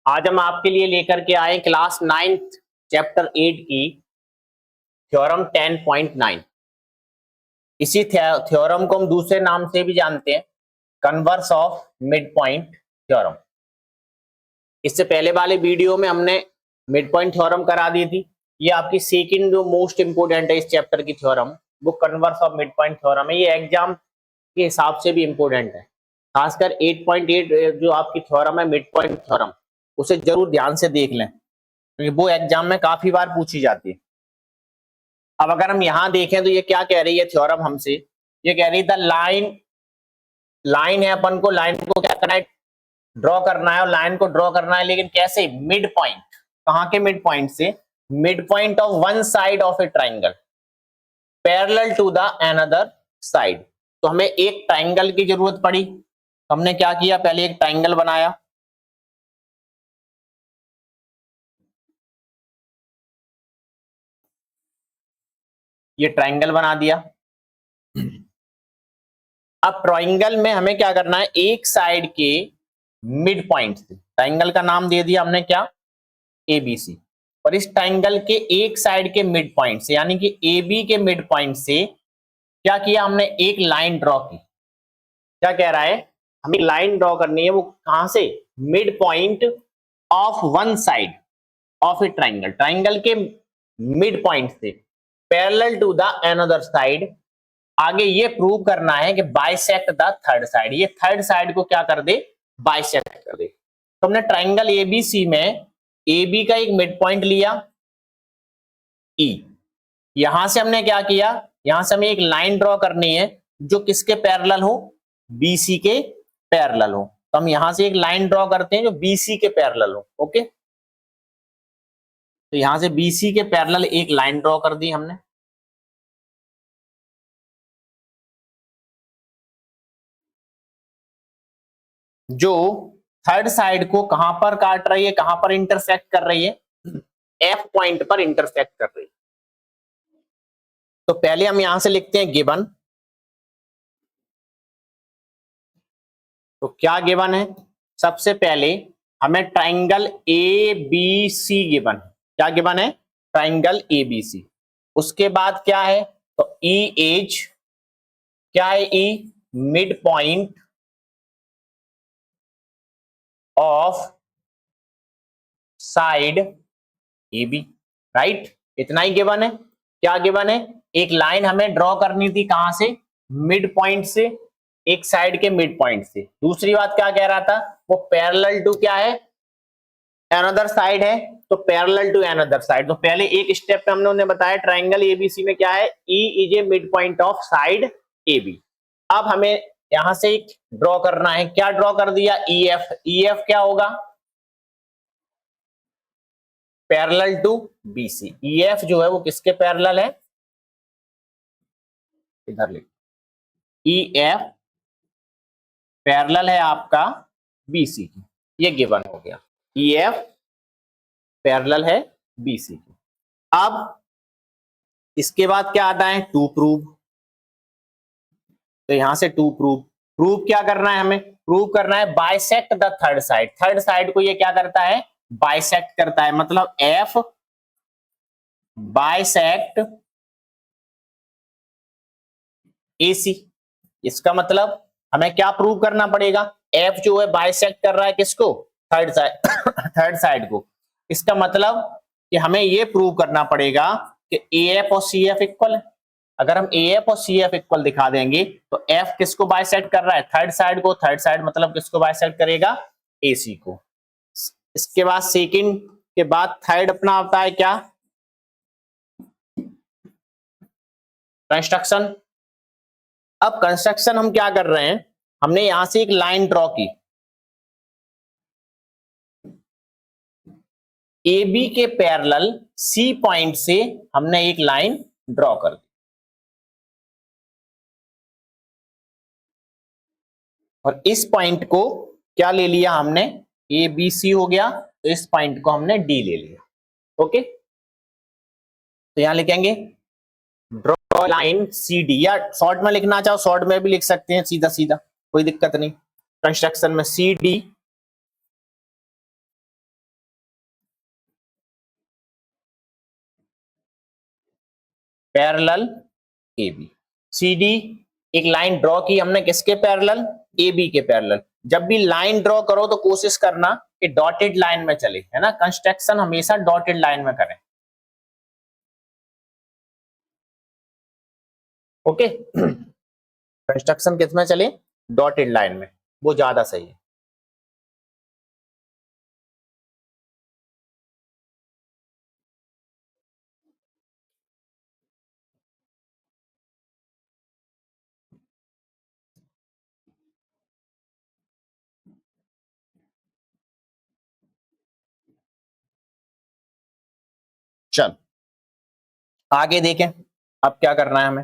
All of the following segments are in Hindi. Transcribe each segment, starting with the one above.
आज हम आपके लिए लेकर के आए क्लास 9th चैप्टर 8 की थ्योरम 10.9। इसी थ्योरम को हम दूसरे नाम से भी जानते हैं, converse of mid point theorem. इससे पहले वाले वीडियो में हमने मिड पॉइंट थ्योरम करा दी थी। ये आपकी सेकंड जो मोस्ट इंपोर्टेंट है इस चैप्टर की थ्योरम, वो converse of mid point theorem है। ये एग्जाम के हिसाब से भी इंपोर्टेंट है, खासकर 8.8 जो आपकी थ्योरम है मिड पॉइंट थ्योरम, उसे जरूर ध्यान से देख लें क्योंकि वो एग्जाम में काफी बार पूछी जाती है। अब अगर हम यहां देखें तो ये क्या कह रही है थ्योरम हमसे, ये कह रही है लाइन है, अपन को लाइन को क्या करना है, ड्रॉ करना है, और लाइन को ड्रॉ करना है लेकिन कैसे, मिड पॉइंट। कहां के मिड पॉइंट से? Mid point of one side of a triangle parallel to the another side. तो हमें एक ट्राइंगल की जरूरत पड़ी, तो हमने क्या किया, पहले एक ट्राइंगल बनाया। ये ट्राइंगल बना दिया। अब ट्राइंगल में हमें क्या करना है, एक साइड के मिड पॉइंट से, ट्राइंगल का नाम दे दिया हमने क्या, एबीसी। और इस ट्राइंगल के एक साइड के मिड पॉइंट से यानी कि AB के मिड पॉइंट से क्या किया हमने, एक लाइन ड्रॉ की। क्या कह रहा है, हमें लाइन ड्रॉ करनी है, वो कहां से, mid point of one side of a triangle, triangle के मिड पॉइंट से parallel to the another side. आगे ये प्रूव करना है कि बाइसेक्ट द थर्ड साइड, ये थर्ड साइड को क्या कर दे, बाइसेक्ट कर दे। तो हमने ट्राइंगल एबीसी में AB का एक मिड पॉइंट लिया E, यहां से हमने क्या किया, यहां से हमें एक लाइन ड्रॉ करनी है जो किसके पैरेलल हो, BC के पैरेलल हो। तो हम यहां से एक लाइन ड्रॉ करते हैं जो BC के पैरेलल हो। ओके, तो यहां से BC के पैरेलल एक लाइन ड्रॉ कर दी हमने। जो थर्ड साइड को कहां पर काट रही है, कहां पर इंटरसेक्ट कर रही है, F पॉइंट पर इंटरसेक्ट कर रही है। तो पहले हम यहां से लिखते हैं गिवन। तो क्या गिवन है, सबसे पहले हमें ट्राइंगल ABC गिवन, क्या गिवन है, ट्राइंगल ABC। उसके बाद क्या है, तो E एज, क्या है E, mid point of side AB, right, इतना ही गिवन है। क्या गिवन है, एक लाइन हमें ड्रॉ करनी थी, कहां से, मिड पॉइंट से, एक साइड के मिड पॉइंट से। दूसरी बात क्या कह रहा था, वो पैरेलल टू क्या है, अनदर साइड है, तो पैरेलल टू अनदर साइड। तो पहले एक स्टेप पे हमने उन्हें बताया ट्राइंगल एबीसी में क्या है, E is a mid point of side AB। अब हमें यहां से एक ड्रॉ करना है, क्या ड्रॉ कर दिया, EF। EF क्या होगा, पैरेलल टू BC। EF जो है वो किसके पैरेलल है, इधर लिख, EF पैरेलल है आपका BC की, ये गिवन हो गया, EF पैरेलल है BC की। अब इसके बाद क्या आता है, टू प्रूव। तो यहां से टू प्रूव, प्रूव क्या करना है, हमें प्रूव करना है bisect the third side, third side को ये क्या करता है, बाइसेक्ट करता है। मतलब F बाइसेक्ट AC। इसका मतलब हमें क्या प्रूव करना पड़ेगा, F जो है बाइसेक्ट कर रहा है किसको, थर्ड साइड थर्ड साइड को। इसका मतलब कि हमें ये प्रूव करना पड़ेगा कि AF और CF इक्वल है। अगर हम AF और CF इक्वल दिखा देंगे तो F किसको बाइसेक्ट कर रहा है, थर्ड साइड को, थर्ड साइड मतलब किसको बाइसेक्ट करेगा, AC को। इसके बाद सेकंड के बाद थर्ड अपना आता है क्या, कंस्ट्रक्शन। अब कंस्ट्रक्शन हम क्या कर रहे हैं, हमने यहां से एक लाइन ड्रॉ की, AB के पैरेलल C पॉइंट से हमने एक लाइन ड्रॉ कर दी। और इस पॉइंट को क्या ले लिया हमने, ABC हो गया, तो इस पॉइंट को हमने D ले लिया। ओके, तो यहां लिखेंगे ड्रॉ लाइन CD, या शॉर्ट में लिखना चाहो शॉर्ट में भी लिख सकते हैं, सीधा सीधा कोई दिक्कत नहीं। कंस्ट्रक्शन में C D parallel A B. C D एक लाइन ड्रॉ की हमने किसके पैरेलल, ए बी के पैरेलल। जब भी लाइन ड्रॉ करो तो कोशिश करना कि डॉटेड लाइन में चले, है ना, कंस्ट्रक्शन हमेशा डॉटेड लाइन में करें। ओके कंस्ट्रक्शन किस में चले, डॉटेड लाइन में, वो ज्यादा सही है। चल आगे देखें, अब क्या करना है हमें।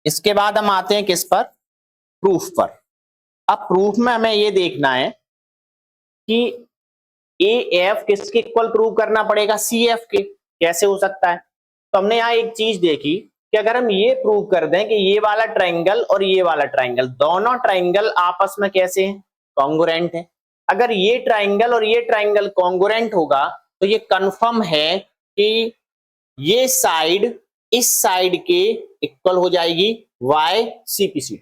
इसके बाद हम आते हैं किस पर, प्रूफ पर। अब प्रूफ में हमें ये देखना है कि ए एफ किसके इक्वल प्रूव करना पड़ेगा, सी एफ के। कैसे हो सकता है, तो हमने यहाँ एक चीज देखी कि अगर हम ये प्रूव कर दें कि ये वाला ट्रायंगल और ये वाला ट्रायंगल, दोनों ट्रायंगल आपस में कैसे हैं, कॉन्ग्रुएंट है। अगर ये ट्रायंगल और ये ट्रायंगल कॉन्ग्रुएंट होगा तो ये कंफर्म है कि ये साइड इस साइड के इक्वल हो जाएगी वाई सी पी सी।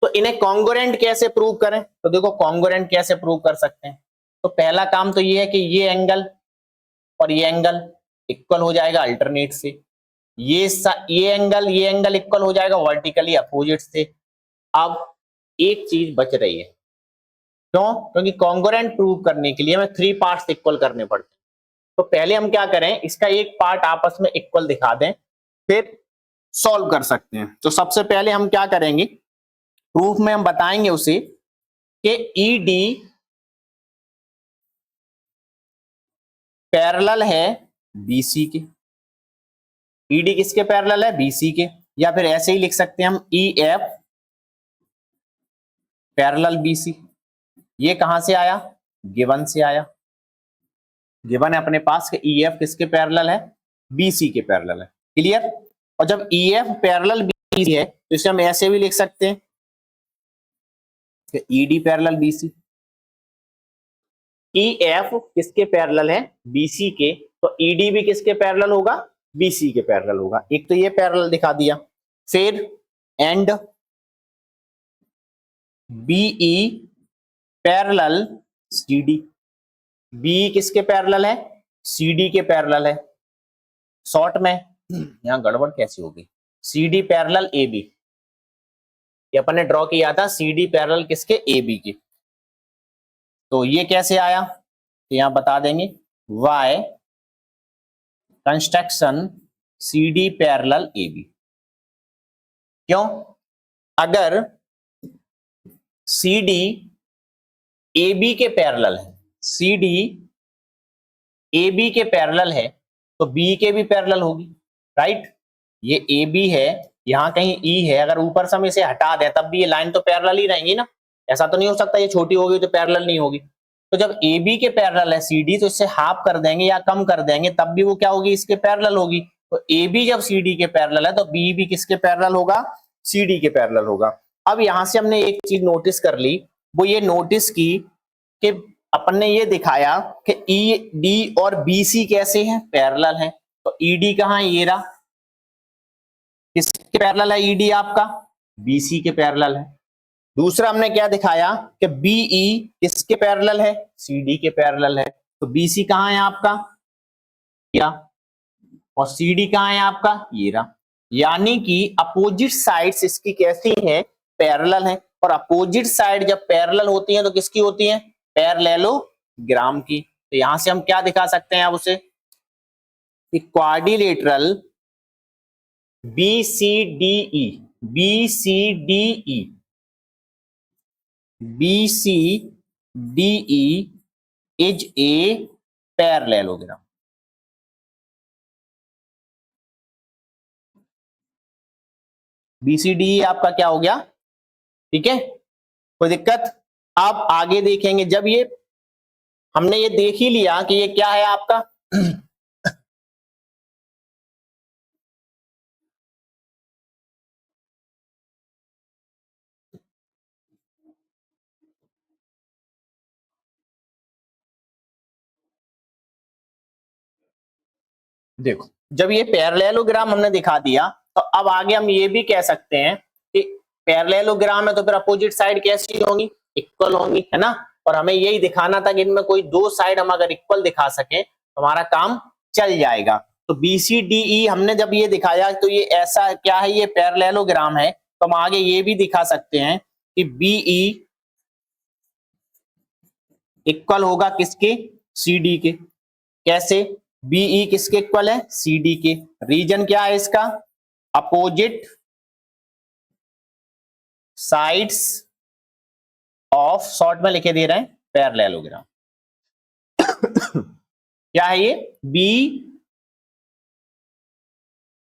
तो इन्हें कॉन्ग्रुएंट कैसे प्रूव करें, तो देखो कॉन्ग्रुएंट कैसे प्रूव कर सकते हैं। तो पहला काम तो ये है कि ये एंगल और ये एंगल इक्वल हो जाएगा अल्टरनेट से, ये एंगल इक्वल हो जाएगा वर्टिकली अपोजिट से। अब एक चीज बच रही है, क्यों, क्योंकि कॉन्ग्रुएंट प्रूव करने के लिए हमें 3 पार्ट्स इक्वल करने पड़ते हैं। तो पहले हम क्या करें, इसका एक पार्ट आपस में इक्वल दिखा दें, फिर सॉल्व कर सकते हैं। तो सबसे पहले हम क्या करेंगे, प्रूफ में हम बताएंगे उसे कि ई डी पैरेलल है बीसी के। ईडी किसके पैरेलल है, बीसी के। या फिर ऐसे ही लिख सकते हैं हम ई एफ पैरेलल बीसी। ये कहां से आया, गिवन से आया। गिवन है अपने पास कि ई एफ किसके पैरेलल है, बीसी के पैरेलल है। क्लियर। और जब ई एफ पैरेलल बीसी है तो इसे हम ऐसे भी लिख सकते हैं कि ED parallel BC. E F किसके पैरेलल है, बीसी के, तो ईडी भी किसके पैरेलल होगा, बीसी के पैरेलल होगा। एक तो ये पैरेलल दिखा दिया। फिर and BE parallel CD. B किसके पैरेलल है, सीडी के पैरेलल है। शॉर्ट में यहां गड़बड़ कैसी होगी, सीडी पैरेलल ए बी। ये अपन ने ड्रॉ किया था सीडी पैरेलल किसके, ए बी के। तो ये कैसे आया, तो यहां बता देंगे why construction C D parallel A B. क्यों, अगर सी डी ए बी के पैरेलल है, सी डी ए बी के पैरेलल है तो बी के भी पैरेलल होगी, राइट। ये ए बी है, यहां कहीं ई है, अगर ऊपर से हम इसे हटा दें तब भी ये लाइन तो पैरेलल ही रहेंगी ना। ऐसा तो नहीं हो सकता ये छोटी होगी तो पैरेलल नहीं होगी। तो जब ए बी के पैरेलल है सी डी, तो इससे हाफ कर देंगे या कम कर देंगे तब भी वो क्या होगी, इसके पैरेलल होगी। तो ए बी जब सी डी के पैरेलल है तो बी भी किसके पैरेलल होगा, सी डी के पैरेलल होगा। अब यहां से हमने एक चीज नोटिस कर ली, वो ये नोटिस की कि अपन ने ये दिखाया कि ई डी और बी सी कैसे हैं, पैरेलल हैं। तो ई डी कहां है, ये रहा, किसके पैरेलल है ईडी आपका, बीसी के पैरेलल है। दूसरा हमने क्या दिखाया कि बीई किसके पैरेलल है, सीडी के पैरेलल है। तो बीसी कहां है आपका, क्या, और सीडी कहां है आपका, ये रहा। यानी कि अपोजिट साइड्स इसकी कैसी हैं, पैरेलल हैं। और अपोजिट साइड जब पैरेलल होती हैं तो किसकी होती हैं, पैरेललोग्राम की। तो यहां से हम क्या दिखा सकते हैं अब उसे, quadrilateral B C D E, B C D E, B C D E is a parallelogram. BCD आपका क्या हो गया, ठीक है, कोई दिक्कत। आप आगे देखेंगे, जब ये हमने ये देख ही लिया कि ये क्या है आपका देखो जब ये पैरेललोग्राम हमने दिखा दिया तो अब आगे हम ये भी कह सकते हैं कि पैरेललोग्राम है तो फिर अपोजिट साइड कैसी होंगी, इक्वल होंगी, है ना। और हमें यही दिखाना था कि इनमें कोई दो साइड हम अगर इक्वल दिखा सके तो हमारा काम चल जाएगा। तो बी सी डी ई हमने जब ये दिखाया तो ये ऐसा क्या है, ये पैरेललोग्राम है, तो हम आगे ये भी दिखा सकते हैं कि बीई इक्वल होगा किसके, सी डी के। कैसे, बीई किसके इक्वल है, सी डी के। रीजन क्या है इसका, अपोजिट साइड्स ऑफ, शॉर्ट में लिखे दे रहे हैं पैरेललोग्राम। क्या है ये, बी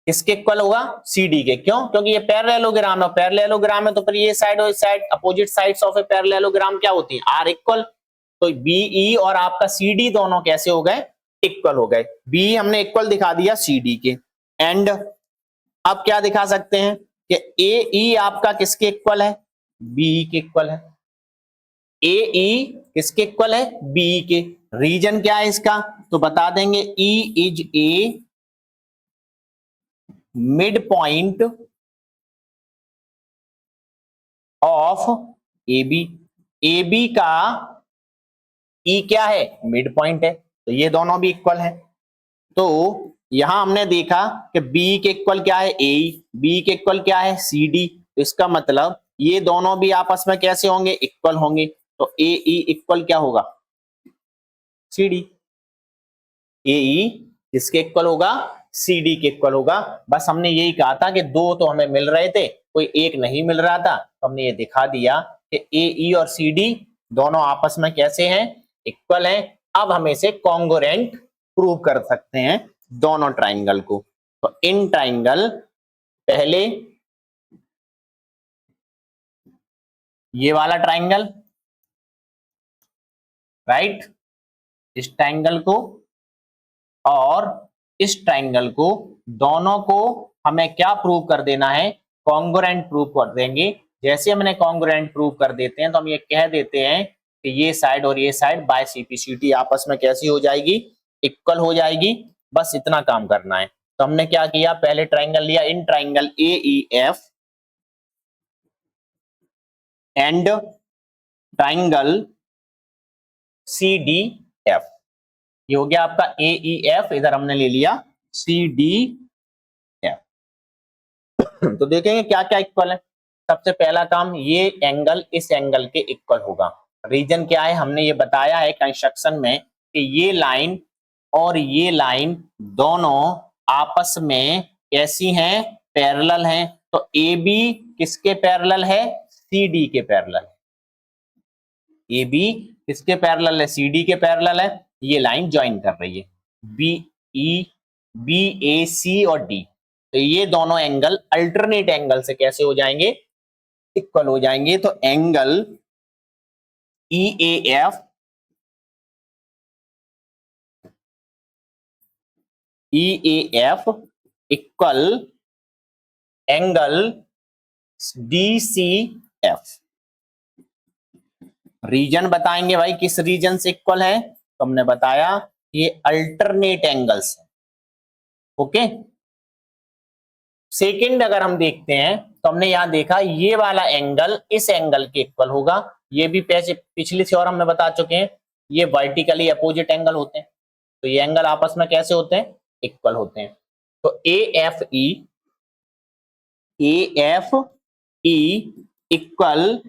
किसके इक्वल होगा, सी डी के। क्यों, क्योंकि ये पैरेललोग्राम है, पैरेललोग्राम है तो फिर ये साइड और इस side opposite sides of a parallelogram क्या होती है, आर इक्वल। तो बीई और आपका सी डी दोनों कैसे हो गए, इक्वल हो गए। बी हमने इक्वल दिखा दिया सी डी के। एंड अब क्या दिखा सकते हैं कि ए ई आपका किसके इक्वल है, बी के इक्वल है। ए ई किसके इक्वल है, बी के। रीजन क्या है इसका, तो बता देंगे E is a mid point of A B. A B का ई क्या है, मिड पॉइंट है, तो ये दोनों भी इक्वल है। तो यहां हमने देखा कि बी के इक्वल क्या है, ए, बी के इक्वल क्या है, सी डी। तो इसका मतलब ये दोनों भी आपस में कैसे होंगे, इक्वल होंगे। तो ए ई इक्वल क्या होगा, सी डी। ए ई किसके इक्वल होगा, सी डी के इक्वल होगा। बस हमने यही कहा था कि दो तो हमें मिल रहे थे, कोई एक नहीं मिल रहा था, तो हमने ये दिखा दिया कि ए ई और सी डी दोनों आपस में कैसे हैं, इक्वल हैं। अब हम इसे कॉन्ग्रुएंट प्रूव कर सकते हैं दोनों ट्राइंगल को। तो इन ट्राइंगल, पहले ये वाला ट्राइंगल, राइट, इस ट्राइंगल को और इस ट्राइंगल को, दोनों को हमें क्या प्रूव कर देना है, कॉन्ग्रुएंट प्रूव कर देंगे। जैसे हमने कॉन्ग्रुएंट प्रूव कर देते हैं तो हम ये कह देते हैं कि ये साइड और ये साइड बाय सीपीसीटी आपस में कैसी हो जाएगी, इक्वल हो जाएगी। बस इतना काम करना है। तो हमने क्या किया, पहले ट्राइंगल लिया, in triangle A E F and triangle C D F. ये हो गया आपका ए ई एफ, इधर हमने ले लिया सी डी एफ। तो देखेंगे क्या क्या इक्वल है। सबसे पहला काम, ये एंगल इस एंगल के इक्वल होगा। रीजन क्या है, हमने ये बताया है कंस्ट्रक्शन में कि ये लाइन और ये लाइन दोनों आपस में कैसी हैं, पैरेलल हैं। तो ए बी किसके पैरेलल है, सी डी के पैरेलल। ए बी किसके पैरेलल है, सी डी के पैरेलल है। ये लाइन ज्वाइन कर रही है बी ई, बी ए सी और डी। तो ये दोनों एंगल अल्टरनेट एंगल से कैसे हो जाएंगे, इक्वल हो जाएंगे। तो angle E A F equal angle D C F. Reason बताएंगे भाई, किस रीजन से इक्वल है, तो हमने बताया ये अल्टरनेट एंगल्स है। ओके, सेकंड अगर हम देखते हैं तो हमने यहां देखा ये वाला एंगल इस एंगल के इक्वल होगा। ये भी पिछली थ्योरम में बता चुके हैं, ये वर्टिकली अपोजिट एंगल होते हैं। तो ये एंगल आपस में कैसे होते हैं, इक्वल होते हैं। तो A F E equal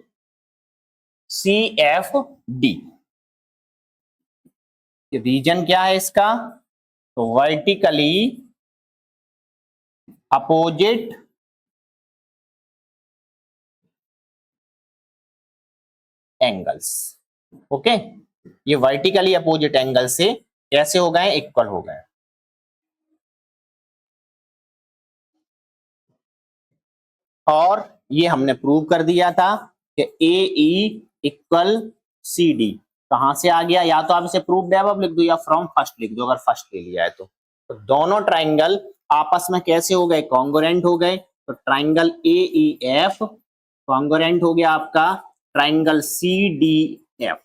C F D. Reason क्या है इसका, तो वर्टिकली अपोजिट एंगल्स। ओके, ये वर्टिकली अपोजिट एंगल से कैसे हो गए, इक्वल हो गए। और ये हमने प्रूव कर दिया था कि ए ई इक्वल सी डी। कहां से आ गया, या तो आप इसे प्रूफ डेवलप लिख दो या फ्रॉम फर्स्ट लिख दो, अगर फर्स्ट ले लिया है तो दोनों ट्राइंगल आपस में कैसे हो गए, कॉन्ग्रुएंट हो गए। तो triangle A E F congruent हो गया आपका ट्राइंगल सी डी एफ।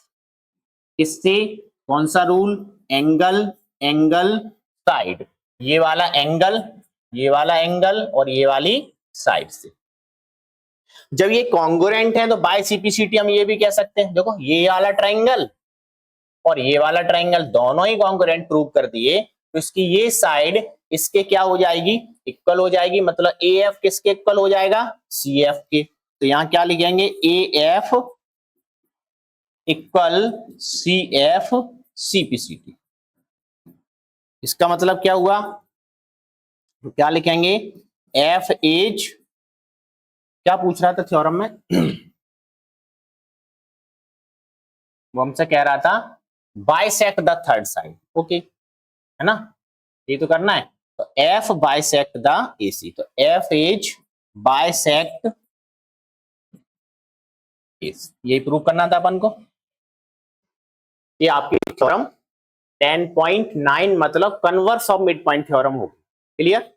किससे, कौन सा रूल, एंगल साइड। ये वाला एंगल, ये वाला एंगल और ये वाली साइड से। जब ये कॉन्ग्रुएंट है तो बाय सीपीसीटी हम ये भी कह सकते हैं, देखो ये वाला ट्राइंगल और ये वाला ट्राइंगल दोनों ही कॉन्ग्रुएंट प्रूव कर दिए, तो इसकी ये साइड इसके क्या हो जाएगी, इक्वल हो जाएगी। मतलब ए एफ किसके इक्वल हो जाएगा, सी एफ के। तो यहां क्या लिखेंगे, A F equal C F CPCT. इसका मतलब क्या हुआ, तो क्या लिखेंगे, एफ इज, क्या पूछ रहा था थ्योरम में वो हमसे कह रहा था bisect the third side, okay है ना, ये तो करना है। तो एफ बाइसेक्ट द एसी, तो एफ इज बाइसेक्ट एसी, यही प्रूव करना था अपन को। ये आपकी थ्योरम 10.9 मतलब converse of mid point theorem होगी। क्लियर।